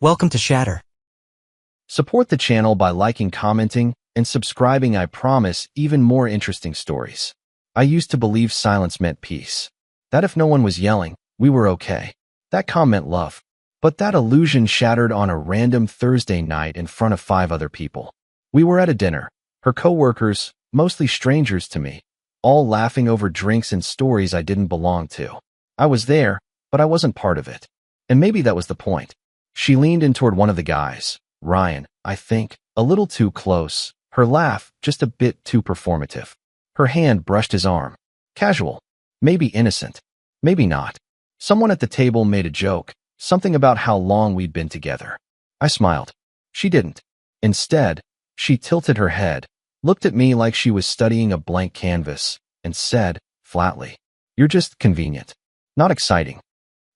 Welcome to Shatter. Support the channel by liking, commenting, and subscribing. I promise even more interesting stories. I used to believe silence meant peace. That if no one was yelling, we were okay. That calm meant love. But that illusion shattered on a random Thursday night in front of 5 other people. We were at a dinner, her co-workers, mostly strangers to me, all laughing over drinks and stories I didn't belong to. I was there, but I wasn't part of it. And maybe that was the point. She leaned in toward one of the guys, Ryan, I think, a little too close, her laugh just a bit too performative. Her hand brushed his arm. Casual. Maybe innocent. Maybe not. Someone at the table made a joke, something about how long we'd been together. I smiled. She didn't. Instead, she tilted her head, looked at me like she was studying a blank canvas, and said, flatly, "You're just convenient. Not exciting."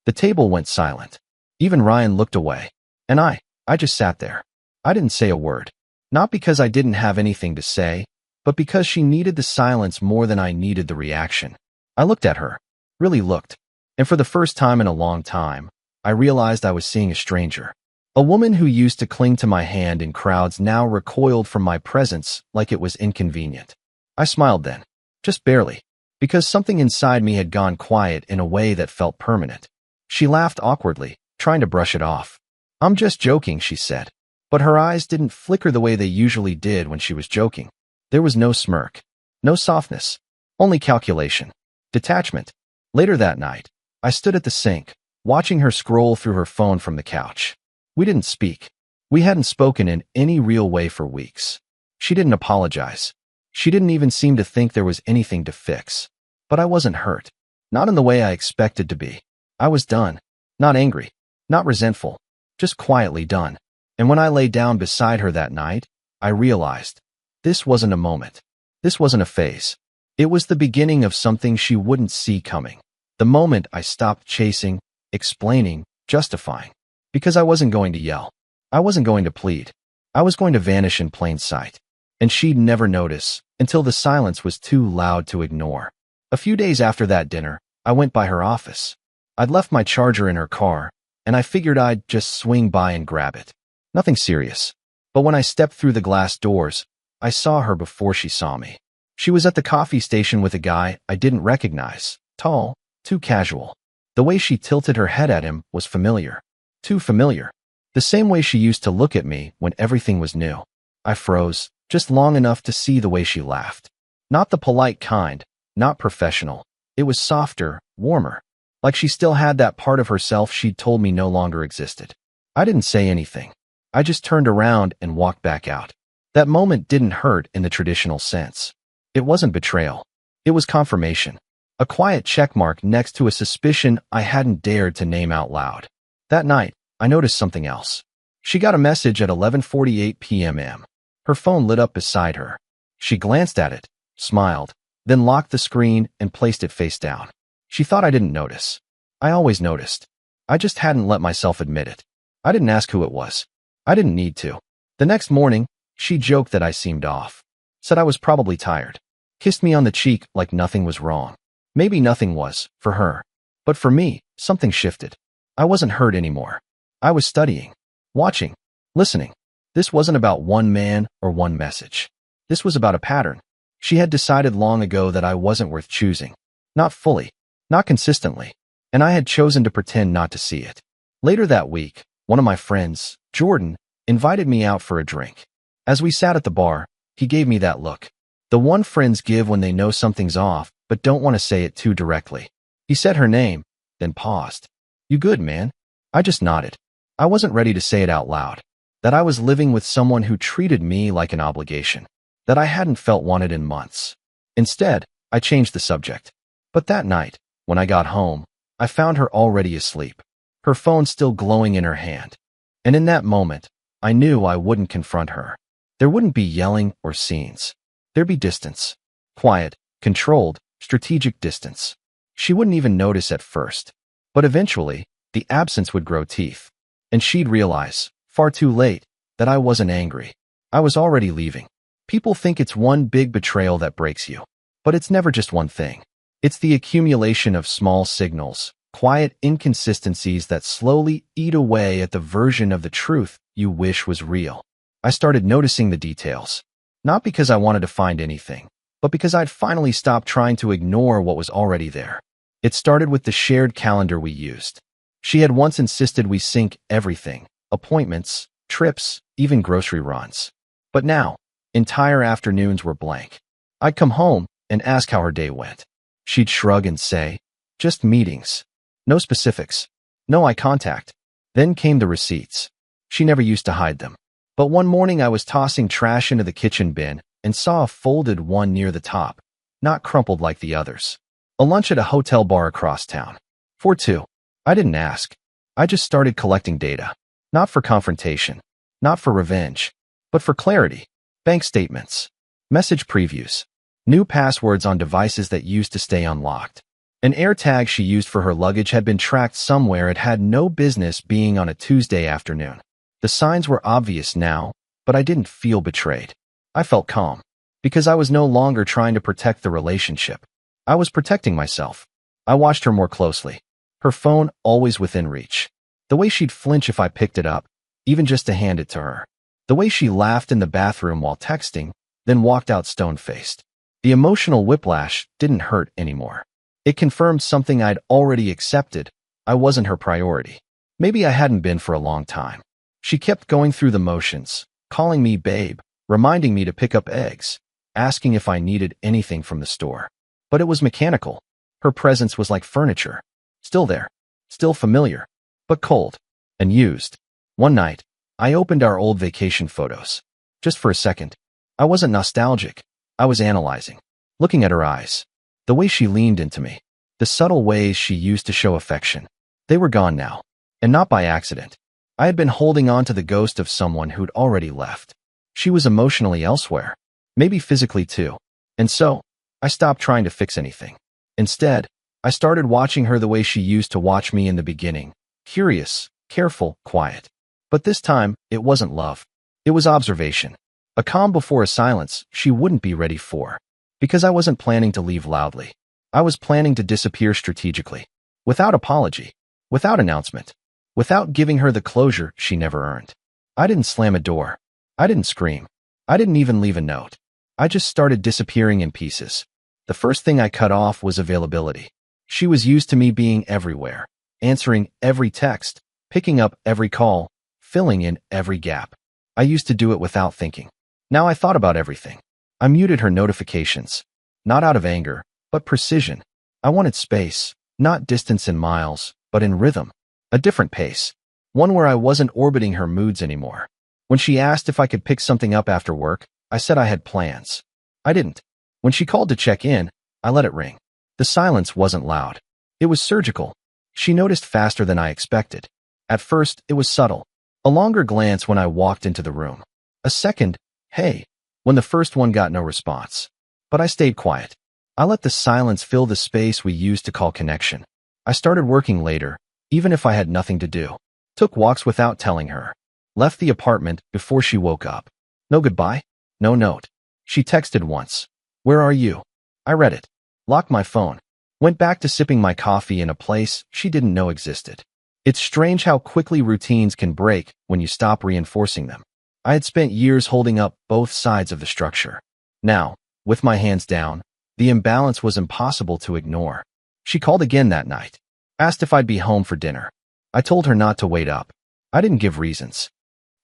The table went silent. Even Ryan looked away. And I just sat there. I didn't say a word. Not because I didn't have anything to say, but because she needed the silence more than I needed the reaction. I looked at her. Really looked. And for the first time in a long time, I realized I was seeing a stranger. A woman who used to cling to my hand in crowds now recoiled from my presence like it was inconvenient. I smiled then. Just barely. Because something inside me had gone quiet in a way that felt permanent. She laughed awkwardly, trying to brush it off. "I'm just joking," she said. But her eyes didn't flicker the way they usually did when she was joking. There was no smirk. No softness. Only calculation. Detachment. Later that night, I stood at the sink, watching her scroll through her phone from the couch. We didn't speak. We hadn't spoken in any real way for weeks. She didn't apologize. She didn't even seem to think there was anything to fix. But I wasn't hurt. Not in the way I expected to be. I was done. Not angry. Not resentful. Just quietly done. And when I lay down beside her that night, I realized this wasn't a moment. This wasn't a phase. It was the beginning of something she wouldn't see coming. The moment I stopped chasing, explaining, justifying. Because I wasn't going to yell. I wasn't going to plead. I was going to vanish in plain sight. And she'd never notice until the silence was too loud to ignore. A few days after that dinner, I went by her office. I'd left my charger in her car, and I figured I'd just swing by and grab it. Nothing serious. But when I stepped through the glass doors, I saw her before she saw me. She was at the coffee station with a guy I didn't recognize. Tall, too casual. The way she tilted her head at him was familiar. Too familiar. The same way she used to look at me when everything was new. I froze, just long enough to see the way she laughed. Not the polite kind, not professional. It was softer, warmer. Like she still had that part of herself she'd told me no longer existed. I didn't say anything. I just turned around and walked back out. That moment didn't hurt in the traditional sense. It wasn't betrayal. It was confirmation. A quiet checkmark next to a suspicion I hadn't dared to name out loud. That night, I noticed something else. She got a message at 11:48 p.m. Her phone lit up beside her. She glanced at it, smiled, then locked the screen and placed it face down. She thought I didn't notice. I always noticed. I just hadn't let myself admit it. I didn't ask who it was. I didn't need to. The next morning, she joked that I seemed off. Said I was probably tired. Kissed me on the cheek like nothing was wrong. Maybe nothing was, for her. But for me, something shifted. I wasn't hurt anymore. I was studying, watching, listening. This wasn't about one man or one message. This was about a pattern. She had decided long ago that I wasn't worth choosing. Not fully. Not consistently. And I had chosen to pretend not to see it. Later that week, one of my friends, Jordan, invited me out for a drink. As we sat at the bar, he gave me that look. The one friends give when they know something's off, but don't want to say it too directly. He said her name, then paused. "You good, man?" I just nodded. I wasn't ready to say it out loud. That I was living with someone who treated me like an obligation. That I hadn't felt wanted in months. Instead, I changed the subject. But that night, when I got home, I found her already asleep, her phone still glowing in her hand. And in that moment, I knew I wouldn't confront her. There wouldn't be yelling or scenes. There'd be distance. Quiet, controlled, strategic distance. She wouldn't even notice at first. But eventually, the absence would grow teeth. And she'd realize, far too late, that I wasn't angry. I was already leaving. People think it's one big betrayal that breaks you. But it's never just one thing. It's the accumulation of small signals, quiet inconsistencies that slowly eat away at the version of the truth you wish was real. I started noticing the details, not because I wanted to find anything, but because I'd finally stopped trying to ignore what was already there. It started with the shared calendar we used. She had once insisted we sync everything, appointments, trips, even grocery runs. But now, entire afternoons were blank. I'd come home and ask how her day went. She'd shrug and say, "Just meetings. No specifics. No eye contact." Then came the receipts. She never used to hide them. But one morning I was tossing trash into the kitchen bin and saw a folded one near the top, not crumpled like the others. A lunch at a hotel bar across town. For two. I didn't ask. I just started collecting data. Not for confrontation. Not for revenge. But for clarity. Bank statements. Message previews. New passwords on devices that used to stay unlocked. An AirTag she used for her luggage had been tracked somewhere it had no business being on a Tuesday afternoon. The signs were obvious now, but I didn't feel betrayed. I felt calm. Because I was no longer trying to protect the relationship. I was protecting myself. I watched her more closely. Her phone always within reach. The way she'd flinch if I picked it up, even just to hand it to her. The way she laughed in the bathroom while texting, then walked out stone-faced. The emotional whiplash didn't hurt anymore. It confirmed something I'd already accepted. I wasn't her priority. Maybe I hadn't been for a long time. She kept going through the motions, calling me babe, reminding me to pick up eggs, asking if I needed anything from the store. But it was mechanical. Her presence was like furniture. Still there. Still familiar. But cold. And used. One night, I opened our old vacation photos. Just for a second. I wasn't nostalgic. I was analyzing. Looking at her eyes. The way she leaned into me. The subtle ways she used to show affection. They were gone now. And not by accident. I had been holding on to the ghost of someone who'd already left. She was emotionally elsewhere. Maybe physically too. And so, I stopped trying to fix anything. Instead, I started watching her the way she used to watch me in the beginning. Curious, careful, quiet. But this time, it wasn't love. It was observation. A calm before a silence she wouldn't be ready for. Because I wasn't planning to leave loudly. I was planning to disappear strategically. Without apology. Without announcement. Without giving her the closure she never earned. I didn't slam a door. I didn't scream. I didn't even leave a note. I just started disappearing in pieces. The first thing I cut off was availability. She was used to me being everywhere, answering every text, picking up every call, filling in every gap. I used to do it without thinking. Now I thought about everything. I muted her notifications. Not out of anger, but precision. I wanted space, not distance in miles, but in rhythm. A different pace. One where I wasn't orbiting her moods anymore. When she asked if I could pick something up after work, I said I had plans. I didn't. When she called to check in, I let it ring. The silence wasn't loud. It was surgical. She noticed faster than I expected. At first, it was subtle. A longer glance when I walked into the room. A second, hey, when the first one got no response. But I stayed quiet. I let the silence fill the space we used to call connection. I started working later, even if I had nothing to do. Took walks without telling her. Left the apartment before she woke up. No goodbye. No note. She texted once. "Where are you?" I read it. Locked my phone. Went back to sipping my coffee in a place she didn't know existed. It's strange how quickly routines can break when you stop reinforcing them. I had spent years holding up both sides of the structure. Now, with my hands down, the imbalance was impossible to ignore. She called again that night. Asked if I'd be home for dinner. I told her not to wait up. I didn't give reasons.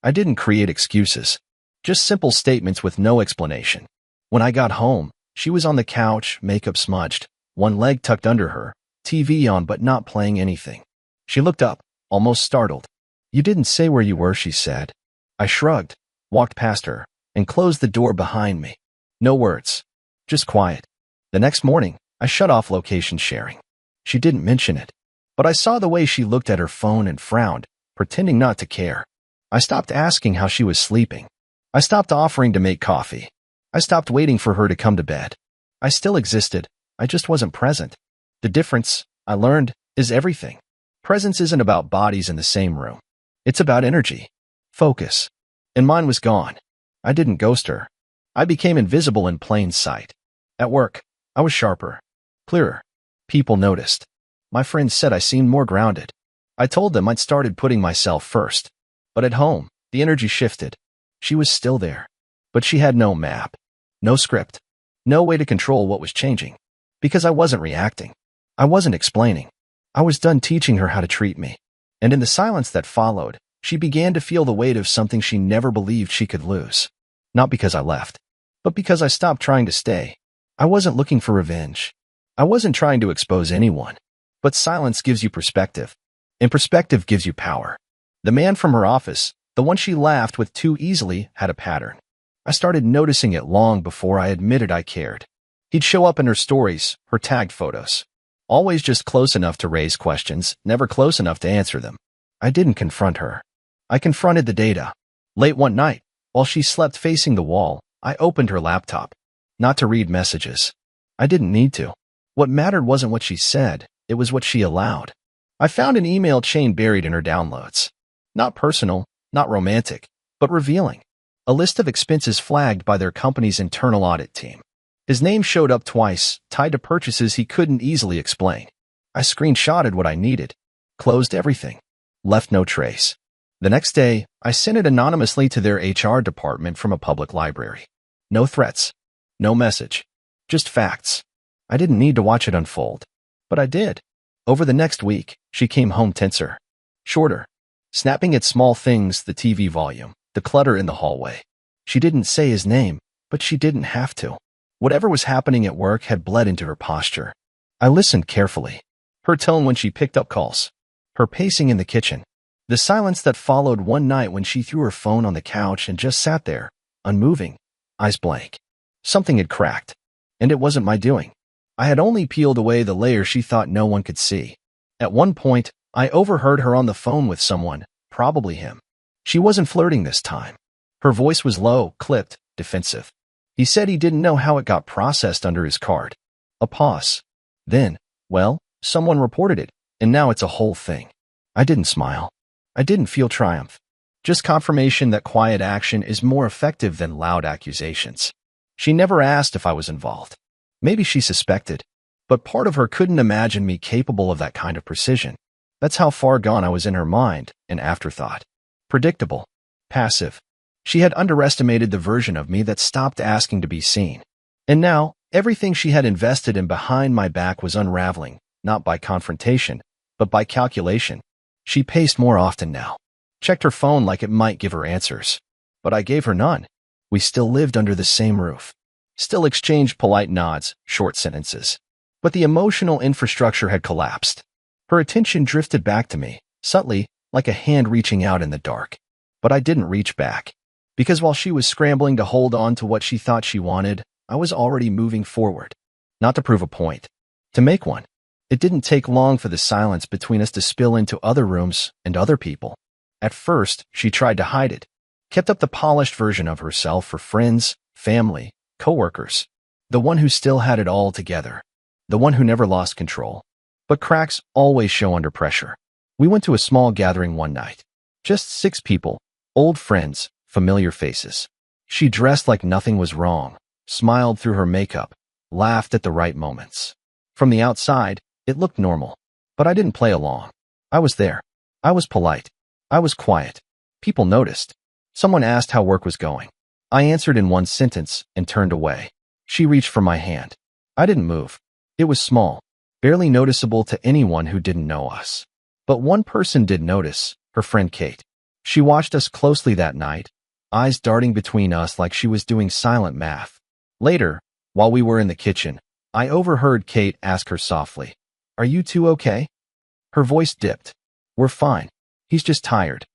I didn't create excuses. Just simple statements with no explanation. When I got home, she was on the couch, makeup smudged, one leg tucked under her, TV on but not playing anything. She looked up, almost startled. "You didn't say where you were," she said. I shrugged, walked past her, and closed the door behind me. No words. Just quiet. The next morning, I shut off location sharing. She didn't mention it. But I saw the way she looked at her phone and frowned, pretending not to care. I stopped asking how she was sleeping. I stopped offering to make coffee. I stopped waiting for her to come to bed. I still existed. I just wasn't present. The difference, I learned, is everything. Presence isn't about bodies in the same room. It's about energy. Focus. And mine was gone. I didn't ghost her. I became invisible in plain sight. At work, I was sharper. Clearer. People noticed. My friends said I seemed more grounded. I told them I'd started putting myself first. But at home, the energy shifted. She was still there. But she had no map, no script, no way to control what was changing. Because I wasn't reacting. I wasn't explaining. I was done teaching her how to treat me. And in the silence that followed, she began to feel the weight of something she never believed she could lose. Not because I left, but because I stopped trying to stay. I wasn't looking for revenge. I wasn't trying to expose anyone. But silence gives you perspective. And perspective gives you power. The man from her office, the one she laughed with too easily, had a pattern. I started noticing it long before I admitted I cared. He'd show up in her stories, her tagged photos. Always just close enough to raise questions, never close enough to answer them. I didn't confront her. I confronted the data. Late one night, while she slept facing the wall, I opened her laptop. Not to read messages. I didn't need to. What mattered wasn't what she said, it was what she allowed. I found an email chain buried in her downloads. Not personal, not romantic, but revealing. A list of expenses flagged by their company's internal audit team. His name showed up twice, tied to purchases he couldn't easily explain. I screenshotted what I needed, closed everything, left no trace. The next day, I sent it anonymously to their HR department from a public library. No threats, no message, just facts. I didn't need to watch it unfold, but I did. Over the next week, she came home tenser, shorter, snapping at small things, the TV volume, the clutter in the hallway. She didn't say his name, but she didn't have to. Whatever was happening at work had bled into her posture. I listened carefully. Her tone when she picked up calls. Her pacing in the kitchen. The silence that followed one night when she threw her phone on the couch and just sat there, unmoving, eyes blank. Something had cracked. And it wasn't my doing. I had only peeled away the layer she thought no one could see. At one point, I overheard her on the phone with someone, probably him. She wasn't flirting this time. Her voice was low, clipped, defensive. He said he didn't know how it got processed under his card. A pause. Then, well, someone reported it, and now it's a whole thing. I didn't smile. I didn't feel triumph. Just confirmation that quiet action is more effective than loud accusations. She never asked if I was involved. Maybe she suspected, but part of her couldn't imagine me capable of that kind of precision. That's how far gone I was in her mind, an afterthought. Predictable. Passive. She had underestimated the version of me that stopped asking to be seen. And now, everything she had invested in behind my back was unraveling, not by confrontation, but by calculation. She paced more often now. Checked her phone like it might give her answers. But I gave her none. We still lived under the same roof. Still exchanged polite nods, short sentences. But the emotional infrastructure had collapsed. Her attention drifted back to me, subtly, like a hand reaching out in the dark. But I didn't reach back. Because while she was scrambling to hold on to what she thought she wanted, I was already moving forward. Not to prove a point. To make one. It didn't take long for the silence between us to spill into other rooms and other people. At first, she tried to hide it. Kept up the polished version of herself for friends, family, coworkers. The one who still had it all together. The one who never lost control. But cracks always show under pressure. We went to a small gathering one night. Just 6 people, old friends, familiar faces. She dressed like nothing was wrong, smiled through her makeup, laughed at the right moments. From the outside, it looked normal. But I didn't play along. I was there. I was polite. I was quiet. People noticed. Someone asked how work was going. I answered in one sentence and turned away. She reached for my hand. I didn't move. It was small, barely noticeable to anyone who didn't know us. But one person did notice, her friend Kate. She watched us closely that night, eyes darting between us like she was doing silent math. Later, while we were in the kitchen, I overheard Kate ask her softly, "Are you two okay?" Her voice dipped. "We're fine. He's just tired."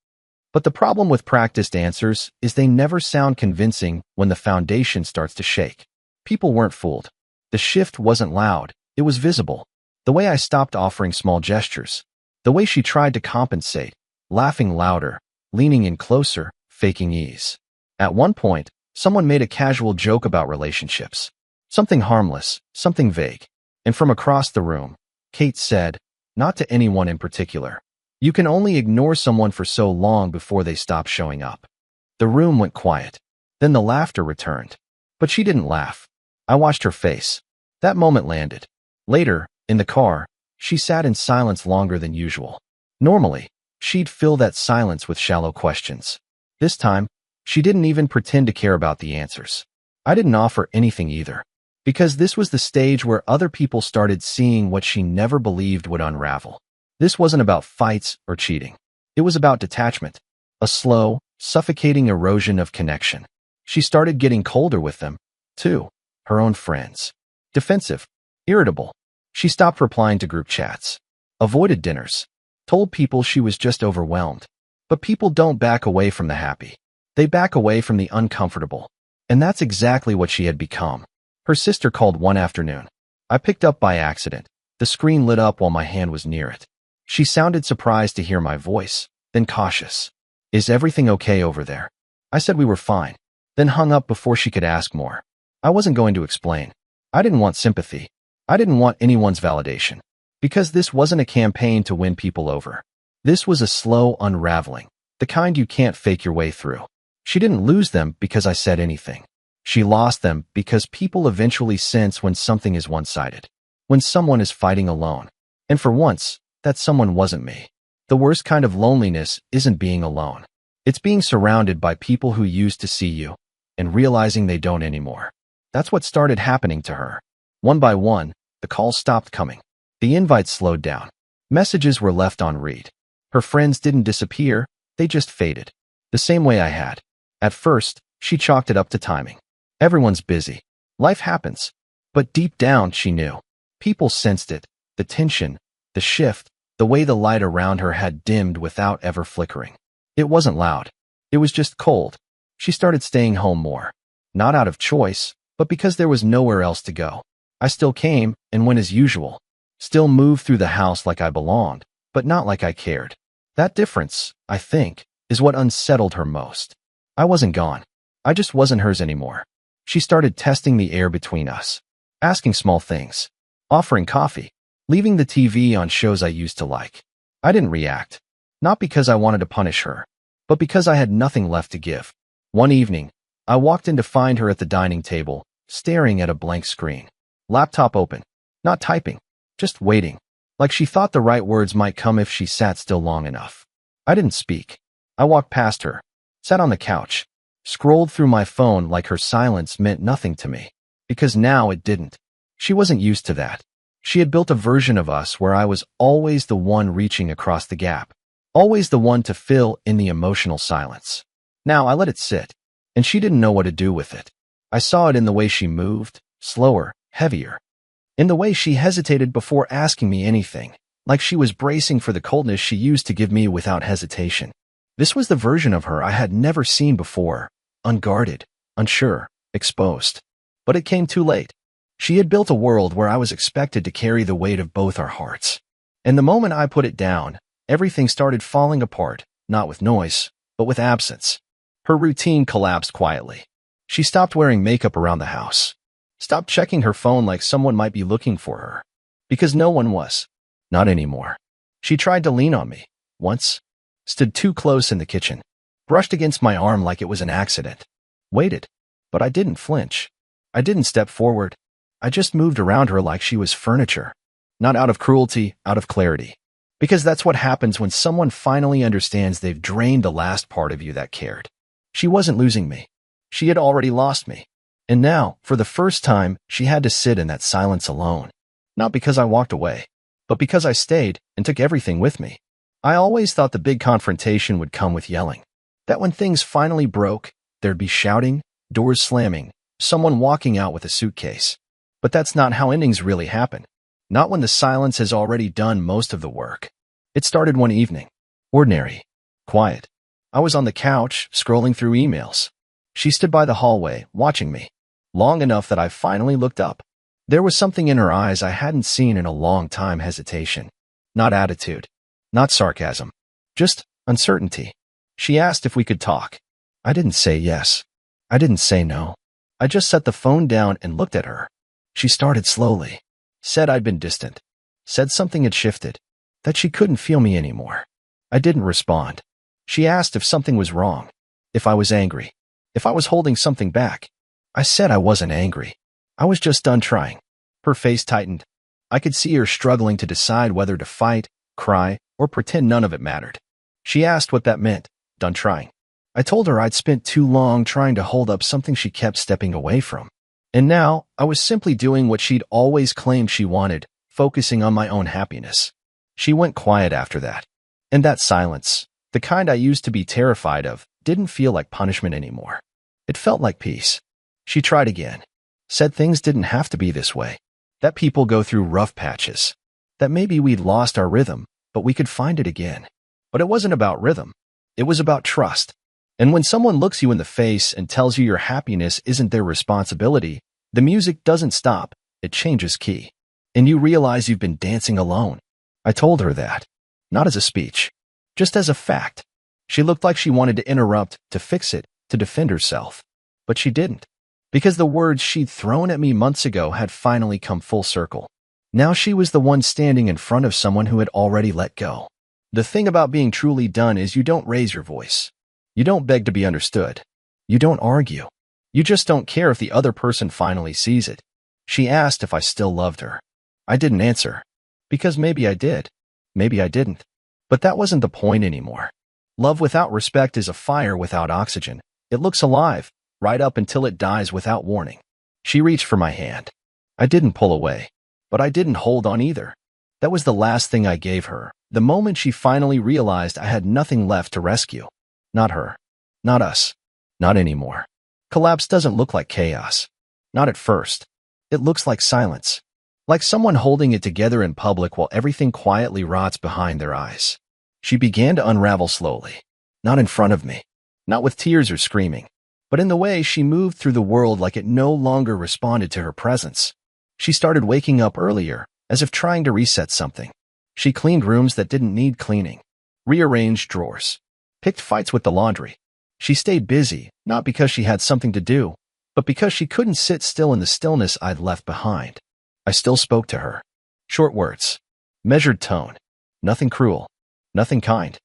But the problem with practiced answers is they never sound convincing when the foundation starts to shake. People weren't fooled. The shift wasn't loud. It was visible. The way I stopped offering small gestures. The way she tried to compensate, laughing louder, leaning in closer, faking ease. At one point, someone made a casual joke about relationships. Something harmless, something vague. And from across the room, Kate said, not to anyone in particular, "You can only ignore someone for so long before they stop showing up." The room went quiet. Then the laughter returned. But she didn't laugh. I watched her face. That moment landed. Later, in the car, She sat in silence longer than usual. Normally, she'd fill that silence with shallow questions. This time, she didn't even pretend to care about the answers. I didn't offer anything either, because this was the stage where other people started seeing what she never believed would unravel. This wasn't about fights or cheating. It was about detachment, a slow, suffocating erosion of connection. She started getting colder with them, too, her own friends. Defensive, irritable. She stopped replying to group chats, avoided dinners, told people she was just overwhelmed. But people don't back away from the happy. They back away from the uncomfortable. And that's exactly what she had become. Her sister called one afternoon. I picked up by accident. The screen lit up while my hand was near it. She sounded surprised to hear my voice, then cautious. "Is everything okay over there?" I said we were fine, then hung up before she could ask more. I wasn't going to explain. I didn't want sympathy. I didn't want anyone's validation. Because this wasn't a campaign to win people over. This was a slow unraveling, the kind you can't fake your way through. She didn't lose them because I said anything. She lost them because people eventually sense when something is one-sided, when someone is fighting alone. And for once, that someone wasn't me. The worst kind of loneliness isn't being alone. It's being surrounded by people who used to see you and realizing they don't anymore. That's what started happening to her. One by one, the calls stopped coming. The invites slowed down. Messages were left on read. Her friends didn't disappear, they just faded. The same way I had. At first, she chalked it up to timing. Everyone's busy. Life happens. But deep down, she knew. People sensed it, the tension, the shift, the way the light around her had dimmed without ever flickering. It wasn't loud. It was just cold. She started staying home more. Not out of choice, but because there was nowhere else to go. I still came and went as usual. Still moved through the house like I belonged, but not like I cared. That difference, I think, is what unsettled her most. I wasn't gone. I just wasn't hers anymore. She started testing the air between us, asking small things, offering coffee, leaving the TV on shows I used to like. I didn't react, not because I wanted to punish her, but because I had nothing left to give. One evening, I walked in to find her at the dining table, staring at a blank screen. Laptop open, not typing, just waiting, like she thought the right words might come if she sat still long enough. I didn't speak. I walked past her, sat on the couch, scrolled through my phone like her silence meant nothing to me, because now it didn't. She wasn't used to that. She had built a version of us where I was always the one reaching across the gap, always the one to fill in the emotional silence. Now I let it sit, and she didn't know what to do with it. I saw it in the way she moved, slower, heavier. In the way she hesitated before asking me anything, like she was bracing for the coldness she used to give me without hesitation. This was the version of her I had never seen before, unguarded, unsure, exposed. But it came too late. She had built a world where I was expected to carry the weight of both our hearts. And the moment I put it down, everything started falling apart, not with noise, but with absence. Her routine collapsed quietly. She stopped wearing makeup around the house. Stopped checking her phone like someone might be looking for her. Because no one was. Not anymore. She tried to lean on me, once. Stood too close in the kitchen. Brushed against my arm like it was an accident. Waited. But I didn't flinch. I didn't step forward. I just moved around her like she was furniture. Not out of cruelty, out of clarity. Because that's what happens when someone finally understands they've drained the last part of you that cared. She wasn't losing me. She had already lost me. And now, for the first time, she had to sit in that silence alone. Not because I walked away, but because I stayed and took everything with me. I always thought the big confrontation would come with yelling. That when things finally broke, there'd be shouting, doors slamming, someone walking out with a suitcase. But that's not how endings really happen. Not when the silence has already done most of the work. It started one evening. Ordinary. Quiet. I was on the couch, scrolling through emails. She stood by the hallway, watching me. Long enough that I finally looked up. There was something in her eyes I hadn't seen in a long time. Hesitation. Not attitude. Not sarcasm. Just uncertainty. She asked if we could talk. I didn't say yes. I didn't say no. I just set the phone down and looked at her. She started slowly. Said I'd been distant. Said something had shifted. That she couldn't feel me anymore. I didn't respond. She asked if something was wrong. If I was angry. If I was holding something back. I said I wasn't angry. I was just done trying. Her face tightened. I could see her struggling to decide whether to fight, cry, or pretend none of it mattered. She asked what that meant. Done trying. I told her I'd spent too long trying to hold up something she kept stepping away from. And now, I was simply doing what she'd always claimed she wanted, focusing on my own happiness. She went quiet after that. And that silence, the kind I used to be terrified of, didn't feel like punishment anymore. It felt like peace. She tried again. Said things didn't have to be this way. That people go through rough patches. That maybe we'd lost our rhythm, but we could find it again. But it wasn't about rhythm. It was about trust. And when someone looks you in the face and tells you your happiness isn't their responsibility, the music doesn't stop, it changes key. And you realize you've been dancing alone. I told her that. Not as a speech. Just as a fact. She looked like she wanted to interrupt, to fix it, to defend herself. But she didn't. Because the words she'd thrown at me months ago had finally come full circle. Now she was the one standing in front of someone who had already let go. The thing about being truly done is you don't raise your voice. You don't beg to be understood. You don't argue. You just don't care if the other person finally sees it. She asked if I still loved her. I didn't answer. Because maybe I did. Maybe I didn't. But that wasn't the point anymore. Love without respect is a fire without oxygen. It looks alive, right up until it dies without warning. She reached for my hand. I didn't pull away. But I didn't hold on either. That was the last thing I gave her, the moment she finally realized I had nothing left to rescue. Not her. Not us. Not anymore. Collapse doesn't look like chaos. Not at first. It looks like silence. Like someone holding it together in public while everything quietly rots behind their eyes. She began to unravel slowly. Not in front of me. Not with tears or screaming. But in the way she moved through the world like it no longer responded to her presence. She started waking up earlier, as if trying to reset something. She cleaned rooms that didn't need cleaning. Rearranged drawers. Picked fights with the laundry. She stayed busy, not because she had something to do, but because she couldn't sit still in the stillness I'd left behind. I still spoke to her. Short words. Measured tone. Nothing cruel. Nothing kind.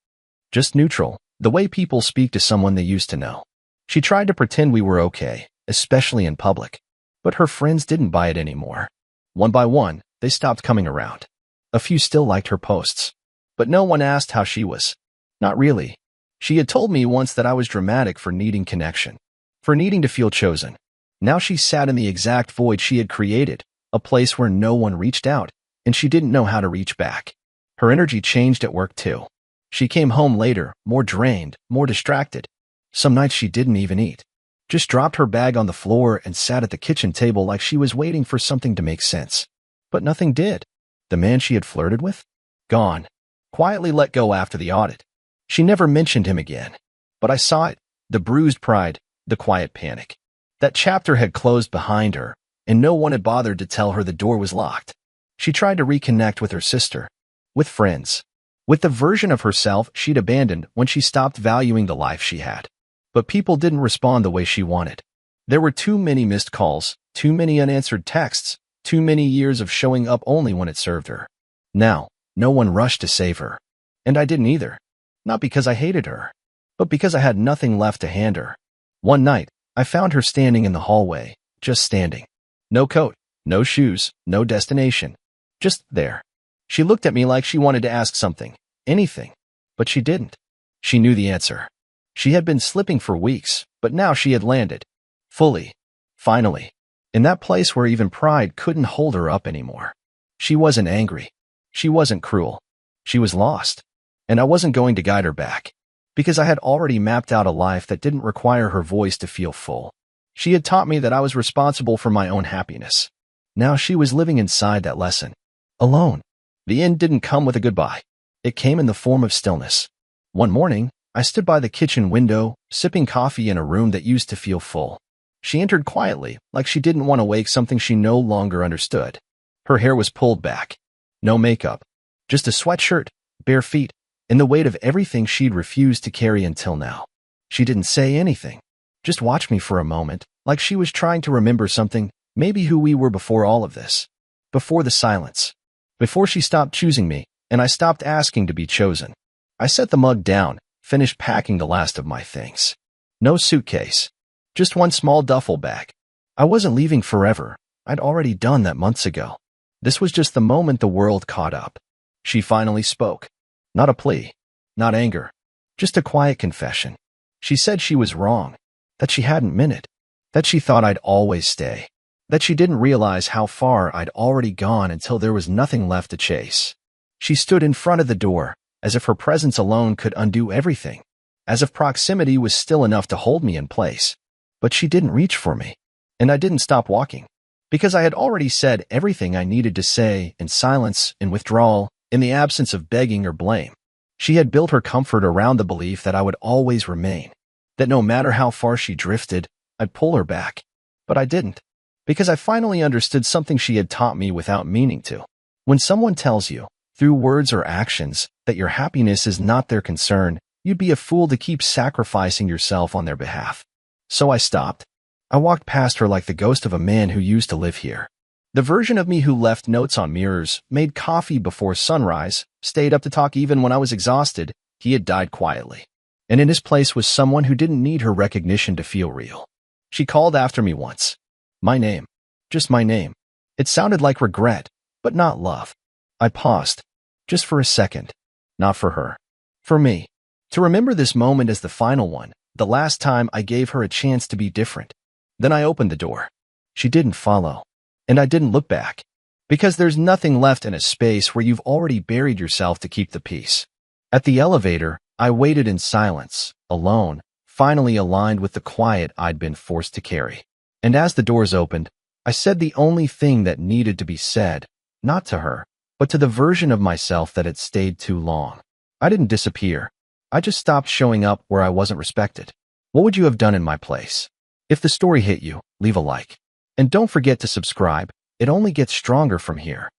Just neutral, the way people speak to someone they used to know. She tried to pretend we were okay, especially in public. But her friends didn't buy it anymore. One by one, they stopped coming around. A few still liked her posts. But no one asked how she was. Not really. She had told me once that I was dramatic for needing connection. For needing to feel chosen. Now she sat in the exact void she had created, a place where no one reached out, and she didn't know how to reach back. Her energy changed at work too. She came home later, more drained, more distracted. Some nights she didn't even eat. Just dropped her bag on the floor and sat at the kitchen table like she was waiting for something to make sense. But nothing did. The man she had flirted with? Gone. Quietly let go after the audit. She never mentioned him again. But I saw it. The bruised pride, the quiet panic. That chapter had closed behind her, and no one had bothered to tell her the door was locked. She tried to reconnect with her sister. With friends. With the version of herself she'd abandoned when she stopped valuing the life she had. But people didn't respond the way she wanted. There were too many missed calls, too many unanswered texts, too many years of showing up only when it served her. Now, no one rushed to save her. And I didn't either. Not because I hated her, but because I had nothing left to hand her. One night, I found her standing in the hallway, just standing. No coat, no shoes, no destination. Just there. She looked at me like she wanted to ask something, anything. But she didn't. She knew the answer. She had been slipping for weeks, but now she had landed. Fully. Finally. In that place where even pride couldn't hold her up anymore. She wasn't angry. She wasn't cruel. She was lost. And I wasn't going to guide her back. Because I had already mapped out a life that didn't require her voice to feel full. She had taught me that I was responsible for my own happiness. Now she was living inside that lesson. Alone. The end didn't come with a goodbye. It came in the form of stillness. One morning, I stood by the kitchen window, sipping coffee in a room that used to feel full. She entered quietly, like she didn't want to wake something she no longer understood. Her hair was pulled back. No makeup. Just a sweatshirt, bare feet, and the weight of everything she'd refused to carry until now. She didn't say anything. Just watched me for a moment, like she was trying to remember something, maybe who we were before all of this. Before the silence. Before she stopped choosing me, and I stopped asking to be chosen. I set the mug down, finished packing the last of my things. No suitcase. Just one small duffel bag. I wasn't leaving forever. I'd already done that months ago. This was just the moment the world caught up. She finally spoke. Not a plea, not anger, just a quiet confession. She said she was wrong, that she hadn't meant it, that she thought I'd always stay, that she didn't realize how far I'd already gone until there was nothing left to chase. She stood in front of the door, as if her presence alone could undo everything, as if proximity was still enough to hold me in place. But she didn't reach for me, and I didn't stop walking, because I had already said everything I needed to say in silence, in withdrawal, in the absence of begging or blame. She had built her comfort around the belief that I would always remain, that no matter how far she drifted, I'd pull her back. But I didn't, because I finally understood something she had taught me without meaning to. When someone tells you, through words or actions, that your happiness is not their concern, you'd be a fool to keep sacrificing yourself on their behalf. So I stopped. I walked past her like the ghost of a man who used to live here. The version of me who left notes on mirrors, made coffee before sunrise, stayed up to talk even when I was exhausted. He had died quietly. And in his place was someone who didn't need her recognition to feel real. She called after me once. My name. Just my name. It sounded like regret, but not love. I paused. Just for a second. Not for her. For me. To remember this moment as the final one, the last time I gave her a chance to be different. Then I opened the door. She didn't follow. And I didn't look back. Because there's nothing left in a space where you've already buried yourself to keep the peace. At the elevator, I waited in silence, alone, finally aligned with the quiet I'd been forced to carry. And as the doors opened, I said the only thing that needed to be said, not to her, but to the version of myself that had stayed too long. I didn't disappear. I just stopped showing up where I wasn't respected. What would you have done in my place? If the story hit you, leave a like. And don't forget to subscribe. It only gets stronger from here.